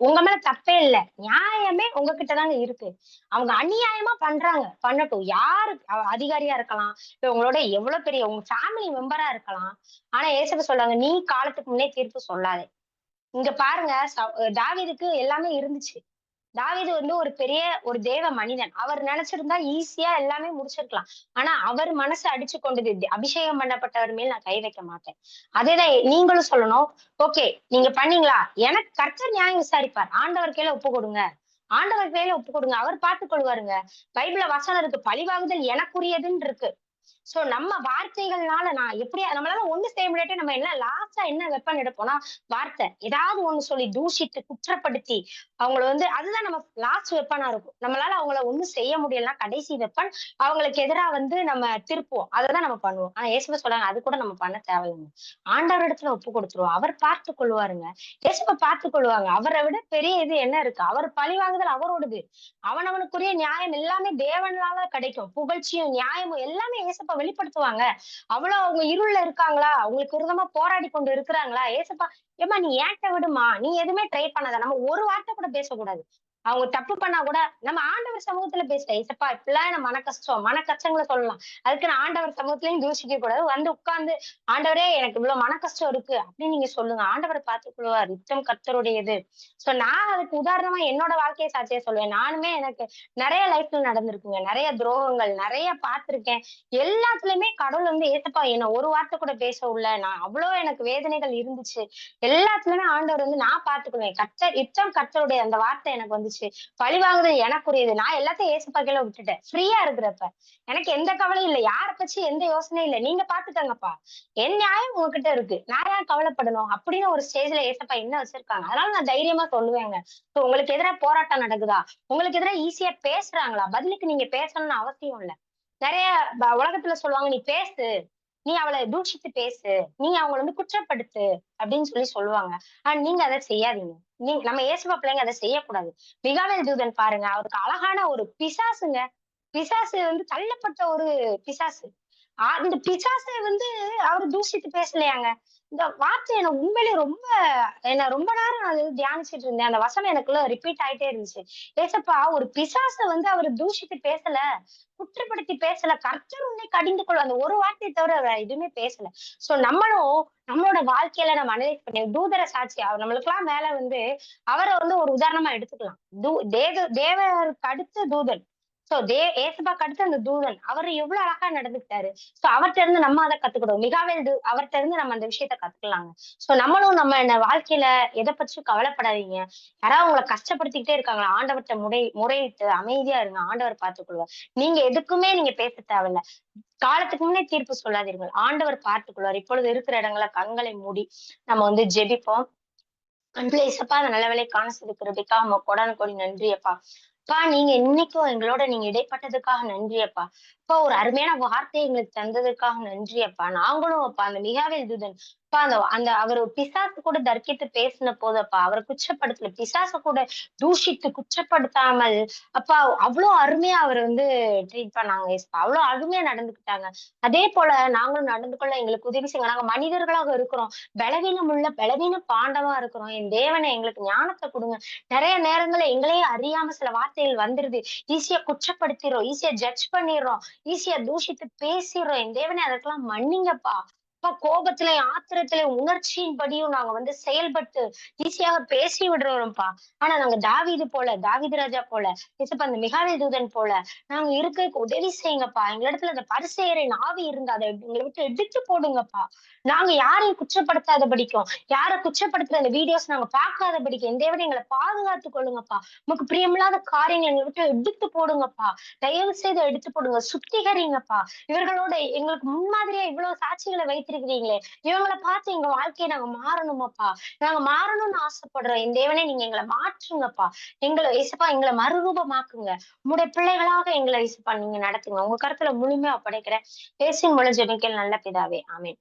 உங்க மேல தப்பே இல்ல. நியாயமே உங்ககிட்ட தாங்க இருக்கு. அவங்க அநியாயமா பண்றாங்க. பண்ணட்டும். யாரு அதிகாரியா இருக்கலாம். இல்ல உங்களோட எவ்வளவு பெரிய உங்க ஃபேமிலி மெம்பரா இருக்கலாம். ஆனா ஏசப்பா சொல்றாங்க, நீ காலத்துக்கு முன்னே தீர்ப்பு சொல்லாதே. இங்க பாருங்க, தாவீதுக்கு எல்லாமே இருந்துச்சு. தாவீது வந்து ஒரு பெரிய ஒரு தேவ மனிதன். அவர் நினைச்சிருந்தா ஈஸியா எல்லாமே முடிச்சிருக்கலாம். ஆனா அவர் மனசு அடிச்சு கொண்டது, அபிஷேகம் பண்ணப்பட்டவர் மேல் நான் கை வைக்க மாட்டேன். அதேதான் நீங்களும் சொல்லணும். ஓகே, நீங்க பண்ணீங்களா? எனக்கு கர்த்தர் நியாயம் விசாரிப்பார். ஆண்டவர் கையில ஒப்பு கொடுங்க. ஆண்டவர் கையில ஒப்பு கொடுங்க. அவர் பார்த்துக் கொள்வாருங்க. பைபிள்ல வசனம் இருக்கு, பழிவாங்குதல் எனக்குரியதுன்னு இருக்கு. சோ நம்ம வார்த்தைகள்னால நான் எப்படி நம்மளால ஒண்ணு செய்ய முடியாட்டி நம்ம என்ன லாஸ்டா என்ன வெப்பன் எடுப்போம்னா வார்த்தை. ஏதாவது ஒண்ணு சொல்லி தூஷித்து, குற்றப்படுத்தி அவங்கள வந்து அதுதான் நம்ம லாஸ்ட் வெப்பனா இருக்கும். நம்மளால அவங்கள ஒண்ணும் செய்ய முடியலன்னா கடைசி வெப்பன் அவங்களுக்கு எதிரா வந்து நம்ம திருப்புவோம். அததான் நம்ம பண்ணுவோம். ஆனா இயேசுவ சொல்றாங்க, அது கூட நம்ம பண்ண தேவையில்லங்க. ஆண்டவரிடத்துல ஒப்பு கொடுத்துருவோம். அவர் பார்த்துக் கொள்வாருங்க. இயேசுவ பார்த்துக் கொள்வாங்க. அவர விட பெரிய இது என்ன இருக்கு? அவர் பழிவாங்குதல் அவரோடது. அவனவனுக்குரிய நியாயம் எல்லாமே தேவனால கிடைக்கும். புகழ்ச்சியும், நியாயமும் எல்லாமே ஏசப்பா வெளிப்படுத்துவாங்க. அவ்வளவு அவங்க இருள்ல இருக்காங்களா? அவங்களுக்கு விரோதமா போராடி கொண்டு இருக்கிறாங்களா? ஏசப்பா, "ஏம்மா நீ என்ட்ட விடும்மா. நீ எதுவுமே ட்ரை பண்ணாத." நம்ம ஒரு வார்த்தை கூட பேசக்கூடாது. அவங்க தப்பு பண்ணா கூட நம்ம ஆண்டவர் சமூகத்துல பேசலாம். "ஏசப்பா இப்படிலாம் எனக்கு மன கஷ்டம்." மன கஷ்டங்கள சொல்லலாம். அதுக்கு நான் ஆண்டவர் சமூகத்திலயும் தூஷிக்க கூடாது. வந்து உட்கார்ந்து, "ஆண்டவரே எனக்கு இவ்வளவு மன கஷ்டம் இருக்கு." அப்படின்னு நீங்க சொல்லுங்க. ஆண்டவர் பார்த்துக் கொள்வார். நித்தம் கர்த்தருடையது. சோ நான் அதுக்கு உதாரணமா என்னோட வாழ்க்கைய சாட்சியா சொல்லுவேன். நானுமே எனக்கு நெறைய லைஃப்ல நடந்திருக்குங்க. நெறைய துரோகங்கள், நெறைய பார்த்திருக்கேன். எல்லாத்துலயுமே கடவுள் வந்து ஏசப்பா என்ன ஒரு வார்த்தை கூட பேச விடல. நான் அவ்ளோ எனக்கு வேதனைகள் இருந்துச்சு. எல்லாத்துலயுமே ஆண்டவர் வந்து நான் பார்த்துக்குவேன். கர்த்தர் யுத்தம் கர்த்தருடைய அந்த வார்த்தை எனக்கு வந்துச்சு. பழிவாங்குதல் எனக்குரியது. நான் எல்லாத்தையும் ஏசப்பா கையில விட்டுட்டேன். ஃப்ரீயா இருக்கிறப்ப. எனக்கு எந்த கவலையும் இல்ல. யார பத்தி எந்த யோசனையும் இல்ல. நீங்க பார்த்துக்கங்கப்பா. என் நியாயம் உங்ககிட்ட இருக்கு. நான் ஏன் கவலைப்படணும்? அப்படின்னு ஒரு ஸ்டேஜ்ல ஏசப்பா என்ன வச்சிருக்காங்க. அதனால நான் தைரியமா சொல்லுவேங்க. இப்ப உங்களுக்கு எதிரா போராட்டம் நடக்குதா? உங்களுக்கு எதிரா ஈஸியா பேசுறாங்களா? பதிலுக்கு நீங்க பேசணும்னு அவசியம் இல்ல. நெறைய உலகத்துல சொல்லுவாங்க, "நீ பேசு. நீ அவள தூஷித்து பேசு. நீ அவங்கள வந்து குற்றப்படுத்து." அப்படின்னு சொல்லுவாங்க. ஆனா நீங்க அத செய்யாதீங்க. நம்ம இயேசுவ பிள்ளைங்க அத செய்யக்கூடாது. மிகாவேல் தூதன் பாருங்க, அவருக்கு அழகான ஒரு பிசாசுங்க. பிசாசு வந்து தள்ளப்பட்ட ஒரு பிசாசு. அந்த பிசாச வந்து அவரு தூஷித்து பேசலையாங்க. இந்த வார்த்தை எனக்கு உண்மையிலேயே ரொம்ப நேரம் அது தியானிச்சுட்டு இருந்தேன். அந்த வசனம் எனக்குள்ள ரிப்பீட் ஆயிட்டே இருந்துச்சு. ஏசப்பா ஒரு பிசாச வந்து அவரு தூஷித்து பேசல. குற்றப்படுத்தி பேசல. கர்த்தர் உன்னை கடிந்து கொள்ளும். அந்த ஒரு வார்த்தைய தவிர வேற எதுவுமே பேசல. சோ நம்மளும் நம்மளோட வாழ்க்கையில நம்ம அனலைஸ் பண்ணி தூதர சாட்சி அவர் நம்மளுக்கெல்லாம் மேல வந்து அவர வந்து ஒரு உதாரணமா எடுத்துக்கலாம். தேவருக்கு அடுத்த தூதன். சோ ஏசப்பாக்கு அடுத்து அந்த தூதன். அவரு எவ்வளவு அழகா நடந்துக்கிட்டாரு. சோ அவர்ட்ட இருந்து நம்ம அத கத்துக்கிடுவோம். அவர்ட்ட இருந்து நம்ம அந்த விஷயத்த கத்துக்கலாங்க. சோ நம்மளும் நம்ம இந்த வாழ்க்கையில எத பத்தியும் கவலைப்படாதீங்க. யாராவது உங்கள கஷ்டப்படுத்திக்கிட்டே இருக்காங்களா? ஆண்டவர்ட்ட முறையிட்டு அமைதியா இருங்க. ஆண்டவர் பார்த்துக் கொள்வார். நீங்க எதுக்குமே நீங்க பேச தேவையில்ல. காலத்துக்கு முன்னே தீர்ப்பு சொல்லாதீர்கள். ஆண்டவர் பார்த்துக் கொள்வார். இப்பொழுது இருக்கிற இடங்கள்ல கண்களை மூடி நம்ம வந்து ஜெபிப்போம். அன்புள்ள இயேசப்பா, அந்த நல்ல வேளைய காண செய்த கிருபைக்காக உமக்கு கோடான கோடி நன்றி அப்பா. அப்பா நீங்க இன்னைக்கும் எங்களோட நீங்க இடைப்பட்டதுக்காக நன்றி அப்பா. அப்பா ஒரு அருமையான வார்த்தைய எங்களுக்கு தந்ததுக்காக நன்றி அப்பா. நாங்களும் அப்பா அந்த மிகாவேல் தூதன் அப்பா அந்த அந்த அவரு பிசாசு கூட தர்க்கித்து பேசின போது அப்பா, அவர குற்றப்படுத்தல. பிசாச கூட தூஷித்து குற்றப்படுத்தாமல் அப்பா அவ்ளோ அருமையா அவர வந்து ட்ரீட் பண்ணாங்க ஏசப்பா. அவ்ளோ அருமையா நடந்துக்கிட்டாங்க. அதே போல நாங்களும் நடந்து கொள்ள எங்களுக்கு உதவி செய்யுங்க. நாங்க மனிதர்களாக இருக்கிறோம். பலவீன பாண்டவா இருக்கிறோம். என் தேவனே எங்களுக்கு ஞானத்த குடுங்க. நெறைய நேரங்கள்ல எங்களையே அறியாம சில வார்த்தைகள் வந்துருது. ஈஸியா குற்றப்படுத்திர்றோம். ஈஸியா ஜட்ஜ் பண்ணிர்றோம். ஈஸியா தூஷித்து பேசிர்றோம். என் தேவனே அதற்கெல்லாம் மன்னிங்கப்பா. அப்பா கோபத்திலயும், ஆத்திரத்திலயும், உணர்ச்சியின்படியும் நாங்க வந்து செயல்பட்டு ஈஸியாக பேசி விடுறோம்ப்பா. ஆனா நாங்க தாவீது ராஜா போல, ஏசப்பா அந்த மிகாவேல் தூதன் போல நாங்க இருக்கறதுக்கு உதவி செய்யுங்கப்பா. எங்களிடத்துல அந்த பரிசேயரின் ஆவி இருந்தா அத எங்கள விட்டு எடுத்து போடுங்கப்பா. நாங்க யாரையும் குற்றப்படுத்தாதபடிக்கும், யார குற்றப்படுத்துற அந்த வீடியோஸ் நாங்க பார்க்காதபடிக்கு, என் தேவனே எங்கள பாதுகாத்துக் கொள்ளுங்கப்பா. உமக்கு பிரியமில்லாத காரியங்கள எங்கள விட்டு எடுத்து போடுங்கப்பா. தயவு செய்து எடுத்து போடுங்க. சுத்திகரிங்கப்பா. இவர்களோட எங்களுக்கு முன்மாதிரியா இவ்வளவு சாட்சிகள வைத்திருக்கிறீங்களே, இவங்கள பார்த்து எங்க வாழ்க்கைய நாங்க மாறணுமப்பா. நாங்க மாறணும்னு ஆசைப்படுறோம். என் தேவனே நீங்க எங்கள மாற்றுங்கப்பா. ஏசப்பா எங்கள மறுரூபமாக்குங்க. உம்முடைய பிள்ளைகளாக எங்கள ஏசப்பா நீங்க நடத்துங்க. உங்க கரத்துல முழுமையா ஒப்படைக்கிறேன். இயேசுவின் மூலம் ஜெபிக்கிறேன் நல்ல பிதாவே. ஆமென்.